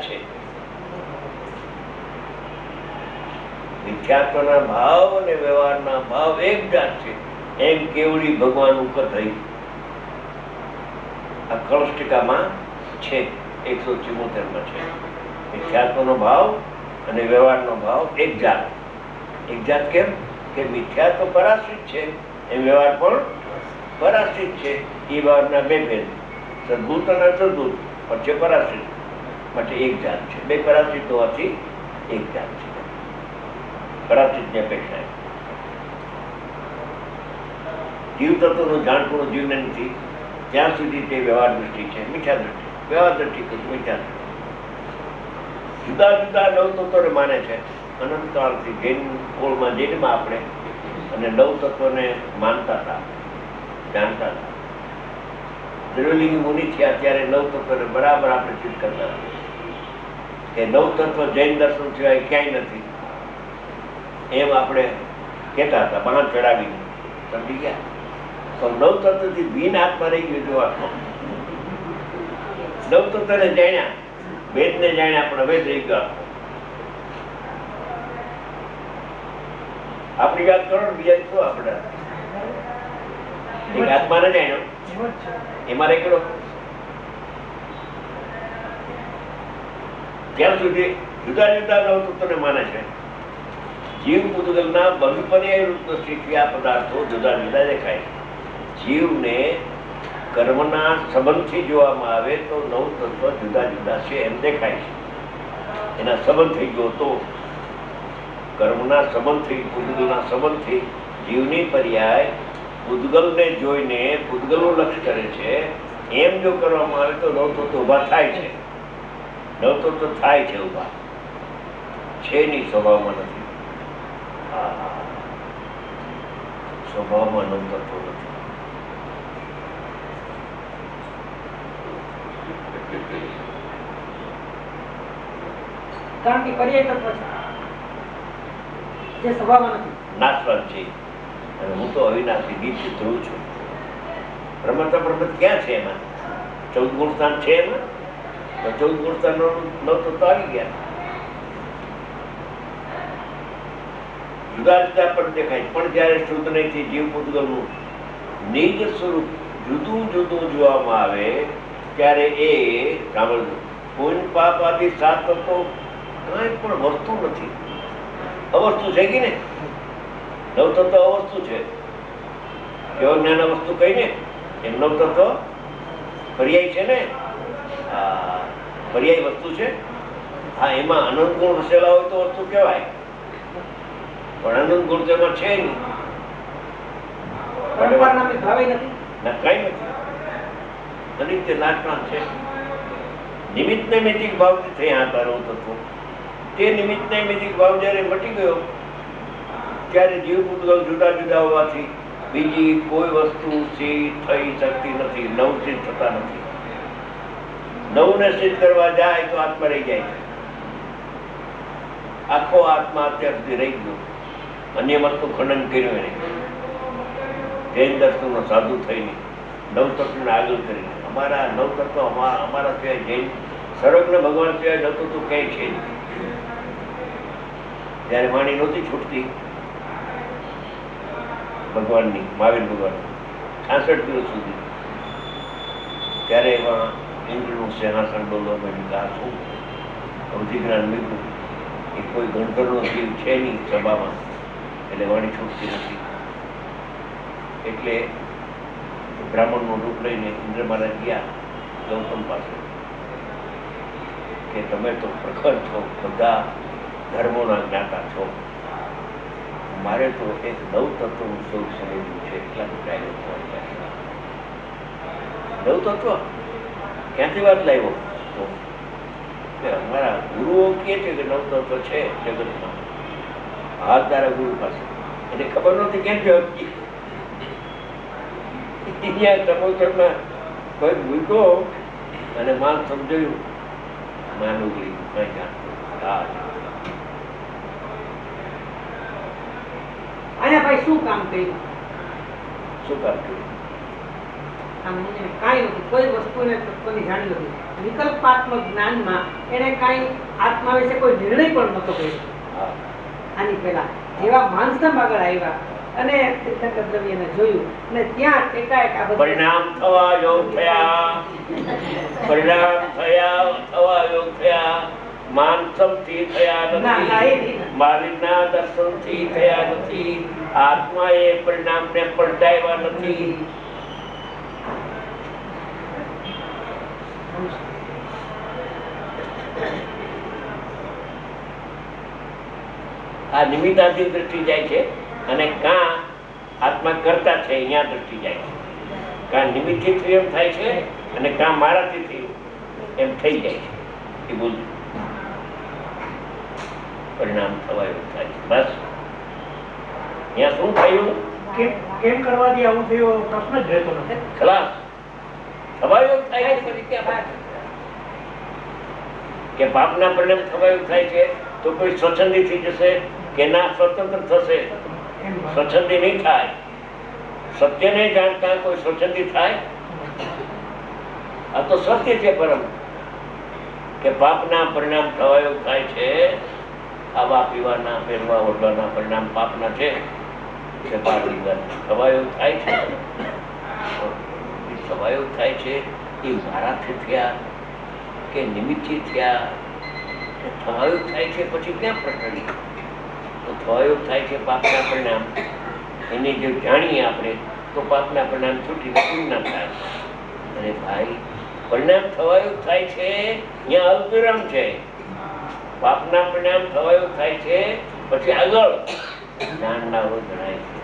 છે મિથ્યાત્વના ભાવ અને વ્યવહારના ભાવ એક જાત છે એમ કેવડી ભગવાન ઉપર થઈ આ કળષ્ટિકામાં છે 174 છે. મિથ્યાત્વનો ભાવ અને વ્યવહારનો ભાવ એક જાત કેમ કે મિથ્યાત્વ પરાશ્રિત છે એમ વ્યવહાર પણ પરાશ્રિત છે. એ વ્યવહારના બે ભેદ, સદભૂત અને અસદભૂત વચ્ચે પરાશ્રિત માટે એક જાત છે. બે પરાશ્રિત હોવાથી એક જાત છે. પરાશ્રિતની અપેક્ષા જીવ તત્વનું જાણપણું જીવને નથી ત્યાં સુધી તે વ્યવહાર દ્રષ્ટિ છે, મિથ્યા દ્રષ્ટિ. વ્યવહાર દ્રષ્ટિ મિથ્યા દ્રષ્ટિ. જુદા જુદા નવ તત્વોને માને છે અનંતકાળથી. જૈન કોળમાં જૈનમાં આપણે અને નવ તત્વોને માનતા હતા, જાણતા હતા. દ્રવ્યલિંગી મુનિ થયા ત્યારે નવ તત્વને બરાબર આપણે ચિત્ત કરતા હતા કે નવ તત્વ જૈન દર્શન સિવાય ક્યાંય નથી એમ આપણે કહેતા હતા, બાણ ચડાવીને. સમજી ગયા? તો નવ તત્વથી બિન હાથમાં રહી ગયો. જો આત્મા નવ તત્વને જાણ્યા, વેદને જાણ્યા, પણ વેદ રહી ગયો. આપણી વાત કરો બીજા શું આપણે એક આત્માને જાણ્યો એમાં રેકડો ત્યાં સુધી જુદા જુદા નવ તત્વને માને છે. જીવ પૂતગલના બહુપર્યાય રૂપ દ્રષ્ટિથી આ પદાર્થો જુદા જુદા દેખાય છે. જીવને કર્મના સંબંધથી જોવામાં આવે તો નવ તત્વ જુદા જુદા છે એમ દેખાય છે. એના સંબંધ થઈ ગયો તો કર્મના સંબંધથી, પૂતગલના સંબંધથી જીવની પર્યાય પૂતગલને જોઈને પૂતગલનું લક્ષ્ય કરે છે. એમ જો કરવામાં આવે તો નવ તત્વ ઉભા થાય છે. નવ તત્વ થાય છે ઉભા, છે નહીં, સ્વભાવમાં નથી. સ્વભાવમાં નવ તત્વ નથી. કારણ કે પર્યાય તત્વ છે જે સ્વભાવમાં નથી, નાશવાન છે. અને હું તો અવિનાશી દીપ ધ્રુવ છું. પ્રમત ક્યાં છે એમાં? 14 ગુણ સ્થાન છે એમાં, તો 14 ગુણ સ્થાન નવ તત્વ આવી ગયા. જુદા જુદા પણ દેખાય, પણ જયારે શુદ્ધ નહીંથી જીવ પૂતગલનું નિજ સ્વરૂપ જુદું જુદું જોવામાં આવે ત્યારે એ સાંભળજો, પુણ્ય પાપ આદિ 7 તત્વો કાંઈ પણ વસ્તુ નથી, અવસ્તુ છે કે ને? નવ તત્વ અવસ્તુ છે. કેવો જ્ઞાન વસ્તુ કઈ ને એમ નવ તત્વ પર્યાય છે ને. પર્યાય વસ્તુ છે. હા, એમાં અનંત ગુણ વસેલા હોય તો વસ્તુ કહેવાય, પણ અનંત ગુણ તેમાં છે નહીં. કઈ નથી. અનિત્ય નાશવાન છે. નિમિત્ત નૈમિતિક ભાવથી થયા હતા નવ તત્વો. તે નિમિત્ત નૈમિતિક ભાવ જયારે મટી ગયો ત્યારે જીવ પૂતગલ જુદા જુદા હોવાથી બીજી કોઈ વસ્તુ સિદ્ધ થઈ શકતી નથી. નવ સિદ્ધ થતા નથી. નવને સિદ્ધ કરવા જાય તો આત્મા રહી જાય છે. આખો આત્મા અત્યાર સુધી રહી ગયો. અન્ય મતનું ખંડન કર્યું એને, જૈન દર્શનનો સાધુ થઈને નવ તત્વને આગળ કરીને. અમારા નવ તત્વ અમારા સિવાય જૈન સર્વજ્ઞ ભગવાન સિવાય નવ તત્વ ક્યાંય છે નહીં. જયારે વાણી નહોતી છૂટતી ભગવાનની, મહાવીર ભગવાન 66 દિવસ સુધી, ત્યારે એમાં ઇન્દ્રનું સેનાસન બોલવા માંડ્યું. શું અવધિજ્ઞાન લીધું કે કોઈ ગણધરનો જીવ છે નહીં સભામાં, એટલે વાણી છૂટતી નથી. એટલે બ્રાહ્મણનું રૂપ લઈને ઇન્દ્ર મહારાજ ગયા ગૌતમ પાસે કે તમે તો પ્રખર છો, બધા ધર્મોના જ્ઞાતા છો, મારે તો એક નવ તત્વનું સ્વરૂપ સમજવું છે. એટલા તો ચાલ્યો. નવ તત્વ ક્યાંથી વાત લાવ્યો? તો અમારા ગુરુઓ કહે છે કે નવ તત્વ છે જગતમાં. હાથ તારા ગુરુ પાસે એને ખબર નહોતી કેમ જવાબી. સમોસરમાં કોઈ ભૂલતો અને માન સમજાયું, માન ઉગલી કઈ જાણતો. આના ભાઈ શું કામ કર્યું? શું કામ કર્યું? આમ એને કાંઈ નથી, કોઈ વસ્તુને તત્વની જાણી નથી. વિકલ્પાત્મક જ્ઞાનમાં એને કાંઈ આત્મા વિશે કોઈ નિર્ણય પણ નહોતો કર્યો. આની પહેલા જેવા માનસમ આગળ આવ્યા અને તીર્થંકર દ્રવ્યને જોયું અને ત્યાં એકાએક આ બધું પરિણામ થવા યોગ થયા, પરિણામ થયા થવા યોગ થયા, માનસમ થી થયા નથી, માલિકના દર્શન થી થયા નથી, આત્મા એ પરિણામ ને પલટાવ્યા નથી. આ નિમિત્તાધીન દ્રષ્ટિ જાય છે અને કાં આત્મા કરતા છે અહીંયા દ્રષ્ટિ જાય છે. કાં નિમિત્તથી થયું એમ થાય છે અને કાં મારાથી થયું એમ થઈ જાય છે. એ બોલ પરિણામ થવા એવું થાય છે. બસ અહીંયા શું થયું, કેમ કરવાથી આવું થયું પ્રશ્ન જ રહેતો નથી. ખલાસ થવા એવું થાય છે. પછી ક્યાં કે પાપના પરિણામ થવા એવું થાય છે તો કોઈ સ્વચ્છંદી થઈ જશે કે ના સ્વતંત્ર થશે? સ્વચ્છંદી નહીં થાય. સત્યને જાણતા કોઈ સ્વચ્છંદી થાય? આ તો સત્ય છે. પરમ કે પાપના પરિણામ થવા એવું થાય છે. ખાવા પીવાના પહેરવા ઓઢવાના પરિણામ પાપના છે. થવા એવું થાય છે. થવા એવું થાય છે એ મારાથી થયા કે નિમિત્તથી થયા કે થવા એવું થાય છે પછી ક્યાં પ્રકટી? તો થવા એવું થાય છે પાપના પરિણામ એને જો જાણીએ આપણે તો પાપના પરિણામ છૂટી ના થાય. અને ભાઈ પરિણામ થવા એવું થાય છે અહીંયા અલ્પવિરામ છે. પાપના પરિણામ થવા એવું થાય છે પછી આગળ જાણનારો જણાય છે.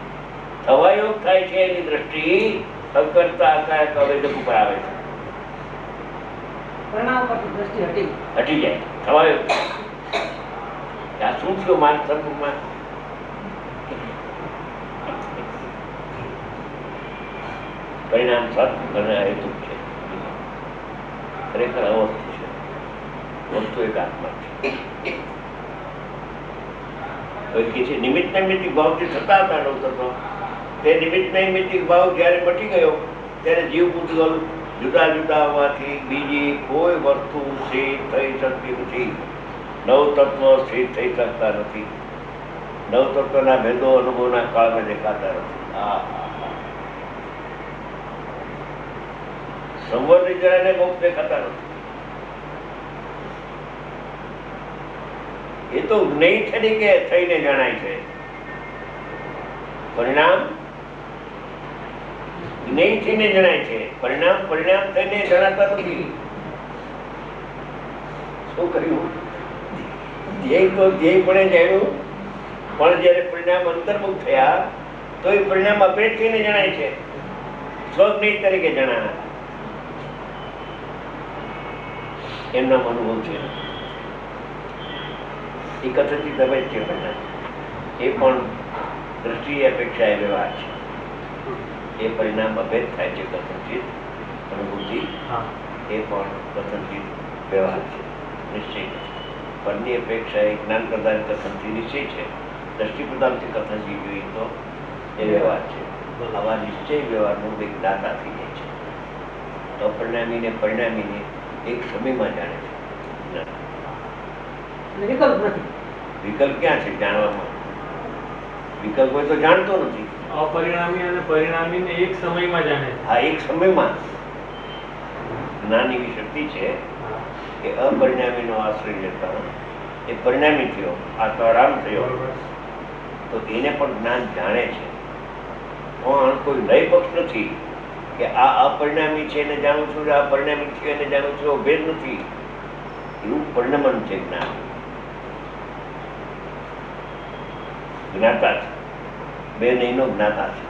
થવા એવું થાય છે એની દ્રષ્ટિ અકર્તા અકારક અવેદક ઉપર આવે છે. હટી જાય. થવા એવું આ શું થયું માન સંપૂર્ણમાં? પરિણામ સત અને હેતુ છે. ખરેખર અવસ્તુ છે. વસ્તુ એક આત્મા છે. નિમિત્ત નૈમિત્તિક ભાવથી થતા હતા નવતત્વ, તે નિમિત્ત નૈમિત્તિક ભાવ જયારે મટી ગયો ત્યારે જીવ પૂતગલ જુદા જુદા હોવાથી બીજી કોઈ વસ્તુ સ્થિર થઈ શકતી નથી. નવતત્વ સ્થિર થઈ શકતા નથી. નવતત્વના ભેદો અનુભવના કાળમાં દેખાતા નથી. સંવર્ધિત જણાને મોક્ષ દેખાતા નથી. એ તો જ્ઞેય તરીકે થઈને જણાય છે. પરિણામ જ્ઞેય થઈને જણાય છે. પરિણામ પરિણામ થઈને જણાતા નથી. શું કર્યું? ધ્યેય તો ધ્યેય પણ જાણ્યું, પણ જયારે પરિણામ અંતર્મુખ થયા તો એ પરિણામ અભેદ થઈને જણાય છે. સ્વજ્ઞેય તરીકે જણાના એમના અનુભવ છે. એ કથનથી તમે જ છે. પરિણામ એ પણ દ્રષ્ટિ અપેક્ષા એ વ્યવહાર છે. એ પરિણામ અભેદ થાય છે કથનથી અનુભૂતિ. એ પણ કથનથી વ્યવહાર છે, નિશ્ચય છે. પરની અપેક્ષા એ જ્ઞાન પ્રદાન કથનથી નિશ્ચય છે. દ્રષ્ટિ પ્રદાનથી કથનથી જોઈએ તો એ વ્યવહાર છે. આવા નિશ્ચય વ્યવહારનું એક દાતા થઈ જાય છે. અપરિણામીને પરિણામીને એક સમયમાં જાણે છે. વિકલ્પ નથી. વિકલ્પ ક્યાં છે જાણવામાં? વિકલ્પ હોય તો જાણતો નથી. અપરિણામી અને પરિણામીને એક સમયમાં જાણે છે. હા, એક સમયમાં. જ્ઞાન એવી શક્તિ છે કે અપરિણામીનો આશ્રય લેતા એ પરિણામી થયો, આત્મારામ થયો, તો એને પણ જ્ઞાન જાણે છે. પણ કોઈ લય પક્ષ નથી કે આ અપરિણામી છે એને જાણું છું, આ પરિણામી છે એને જાણું છું, ભેદ નથી. એવું પરિણમન છે જ્ઞાન. જ્ઞાતા છે. બે નહીંનો જ્ઞાતા છે.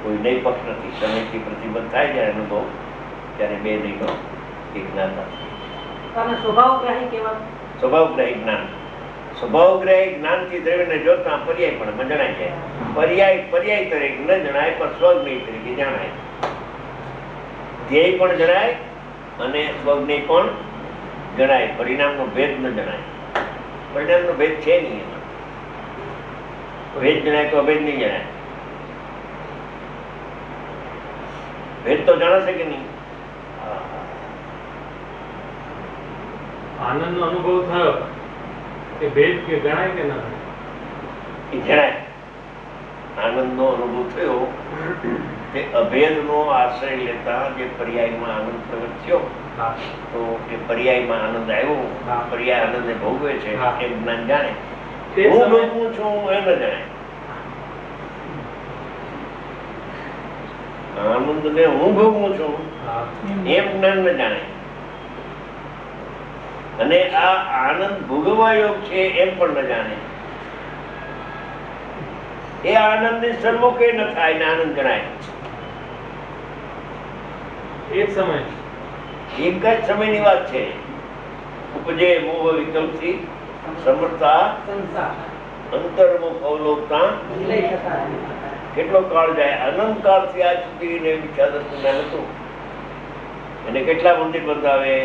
કોઈ નય પક્ષ નથી. સમયથી પ્રતિબંધ થાય જ્યારે અનુભવ ત્યારે બે નહીંનો એક જ્ઞાતા છે. સ્વભાવગ્રાહી કહેવાય. સ્વભાવગ્રાહી જ્ઞાન. સ્વભાવગ્રાહી જ્ઞાનથી દ્રવ્યને જોતા પર્યાય પણ જણાય જાય. પર્યાય તરીકે ન જણાય પણ સ્વજ્ઞેય તરીકે જણાય. ધ્યેય પણ જણાય અને સ્વજ્ઞેય પણ જણાય. પરિણામનો ભેદ ન જણાય. પરિણામનો ભેદ છે નહીં એમાં. ભેદ જણાય તો અભેદ નહીં જણાય. ભેદ તો જાણશે કે નહીં? આનંદનો અનુભવ થયો એ ભેદ કે ગણાય કે ના ગણાય? એ જણાય. આનંદનો અનુભવ થયો તે અભેદનો આશ્રય લેતા જે પર્યાયમાં આનંદ પ્રગટ થયો, હા. તો એ પર્યાયમાં આનંદ આવ્યો, હા. પર્યાય આનંદને ભોગવે છે હા. એમ જ્ઞાન જાણે. તે હું સમય ભોગવું છું એમ ન જાણે. આનંદને હું ભોગવું છું હા. એમ જ્ઞાન ન જાણે. અને આ આનંદ ભોગવવા યોગ છે એમ પણ ન જાણે. એ આનંદ ની સન્મુખે ન થાય ને આનંદ ગણાય. એ જ સમય એક જ સમયની વાત છે. ઉપજે મોહ વિકલ્પથી સમર્થતા સંસાર અંતર્મુખ અવલોકતા લઈ શકાય. કેટલો કાળ જાય? અનંત કાળથી આજ સુધી ને વિખ્યાત જ્ઞાન હતું. એને કેટલા મંદિર બંધાવે,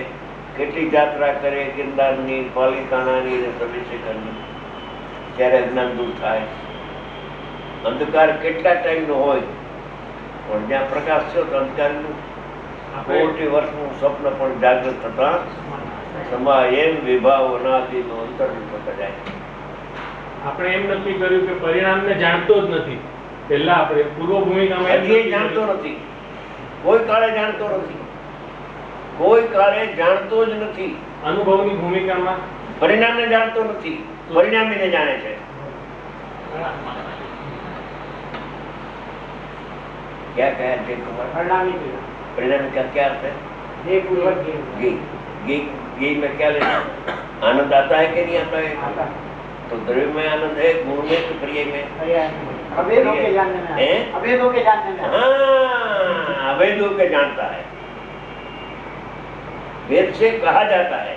કેટલી યાત્રા કરે, ગિરનારની, પાલિતાણાની ને સબેશેખરની, ત્યારે અજ્ઞાન દૂર થાય. અંધકાર કેટલા ટાઈમનો હોય, પણ જ્યાં પ્રકાશ થયો તો અંધકારનું કોટી વર્ષનું સ્વપ્ન પણ જાગૃત થતા સમા એમ વિભાવ અનાદિનો અંતર્મુખ થતા જાય. આપણે એમ નક્કી કર્યું કે પરિણામને જાણતો જ નથી. પહેલા આપણે પૂર્વ ભૂમિકામાં એમ હજી એ નક્કી જાણતો કર્યું. નથી. કોઈ કાળે જાણતો નથી. કોઈ કાળે જાણતો જ નથી. અનુભવની ભૂમિકામાં પરિણામને જાણતો નથી. પરિણામીને જાણે છે. क्या क्या है जय कुमार? परिणामी क्रिया। परिणामी का क्या अर्थ है? देह पूर्वक ज्ञ गे गे गे में क्या लेना? आनंद आता है कि नहीं आता है? आता तो द्रव्य में आनंद है, गुण में कि पर्याय में? पर्याय अभेद होके जानने में हैं? अभेद होके जानने में हाँ, अवैध होकर जानता है. वेद से कहा जाता है.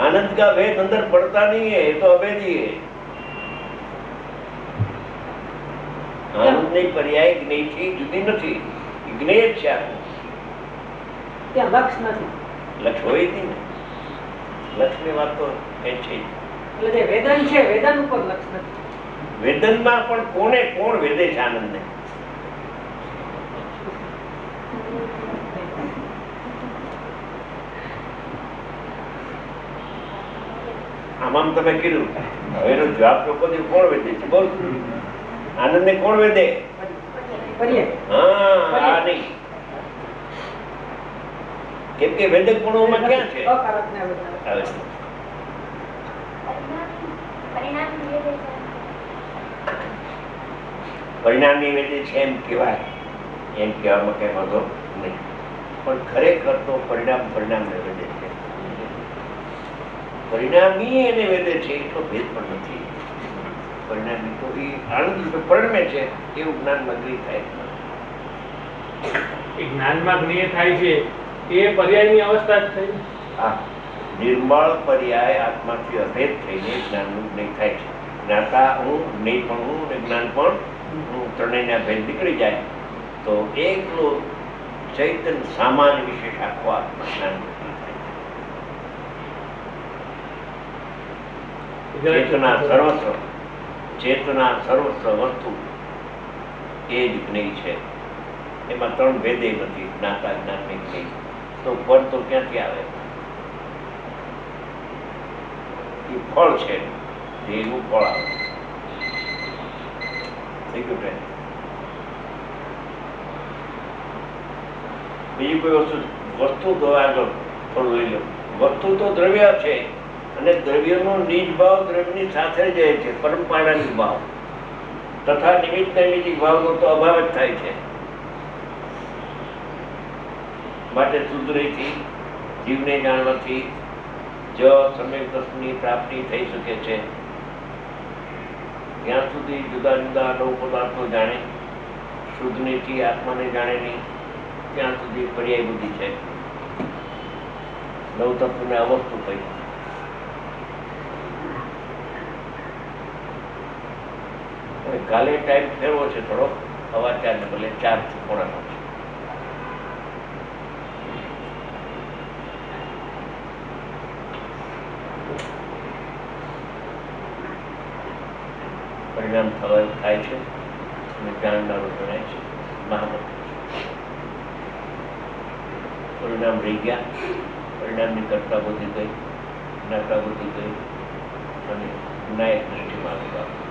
आनंद का वेद अंदर पड़ता नहीं है, ये तो अवैध ही है. आनंद नहीं पर्याय ज्ञेय थी जुदी નથી. જ્ઞેય છે આખું. ત્યાં લક્ષ નથી. લક્ષ હોય જ નહીં ને. લક્ષની વાત તો એ છે. એટલે જે વેદન છે વેદન ઉપર લક્ષ નથી. વેદનમાં પણ કોને કોણ વેદે છે આનંદને? આમાં તમે કીધું હવેનો જવાબ તો કોઈ કોણ વેદે છે? બોલ. આનંદને કોણ વેદે? પર્યાય હા, આ નહીં. કેમ કે વેદક ગુણોમાં ક્યાં છે? અકારક ને અવકારક. આવે છે. પરિણામની વેદે છે એમ કહેવાય. એમ કહેવામાં કઈ વાંધો નહીં. પણ ખરેખર તો પરિણામને વેદે છે. પરિણામી એને વેદે છે એટલો ભેદ પણ નથી. પરિણામી તો એ આનંદ રૂપે પરિણમે છે એવું જ્ઞાનમાં ગ્રહી થાય. એ જ્ઞાનમાં જ્ઞેય થાય છે એ પર્યાયની અવસ્થા જ થઈ. હા, નિર્મળ પર્યાય આત્માથી અભેદ થઈને જ્ઞાનનું જ્ઞેય થાય છે. જ્ઞાતા હું, જ્ઞેય પણ હું અને જ્ઞાન પણ હું, ત્રણેયના ભેદ નીકળી જાય તો એકલો ચૈતન્ય સામાન્ય વિશેષ આખો આત્મા જ્ઞાન ચેતના સર્વસ્વ, ચેતના સર્વસ્વ વસ્તુ એ જ જ્ઞેય છે. એમાં ત્રણ ભેદે નથી, જ્ઞાતા જ્ઞાન ને જ્ઞેય. તો ફળ તો ક્યાંથી આવે? એ ફળ છે, એનું ફળ આવે. બીજી કોઈ વસ્તુ તો આગળ થોડું લઈ લો. વસ્તુ તો દ્રવ્ય છે અને દ્રવ્યનો નિજ ભાવ દ્રવ્યની સાથે જ રહે છે. પરંપરાની ભાવ તથા નિમિત્ત નૈમિત્તિક ભાવનો તો અભાવ જ થાય છે. માટે સુધરીથી જીવને જાણવાથી જ સમ્યક દર્શનની પ્રાપ્તિ થઈ શકે છે. જ્યાં સુધી જુદા જુદા નવ પદાર્થો જાણે, શુદ્ધનીથી આત્માને જાણે નહીં, ત્યાં સુધી પર્યાય બુદ્ધિ છે. નવ તત્વને અવસ્તુ કહી. કાલે ટાઈમ ફેરવો છે થોડો, 4:15 ને ભલે 4 થી 4:45 છે. પરિણામ થાય છે અને જાણનારું જણાય છે. મહામંત્ર પરિણામ રહી ગયા, પરિણામની કર્તા બુદ્ધિ ગઈ, જ્ઞાતા બુદ્ધિ ગઈ અને નાયક દ્રષ્ટિમાં આગળ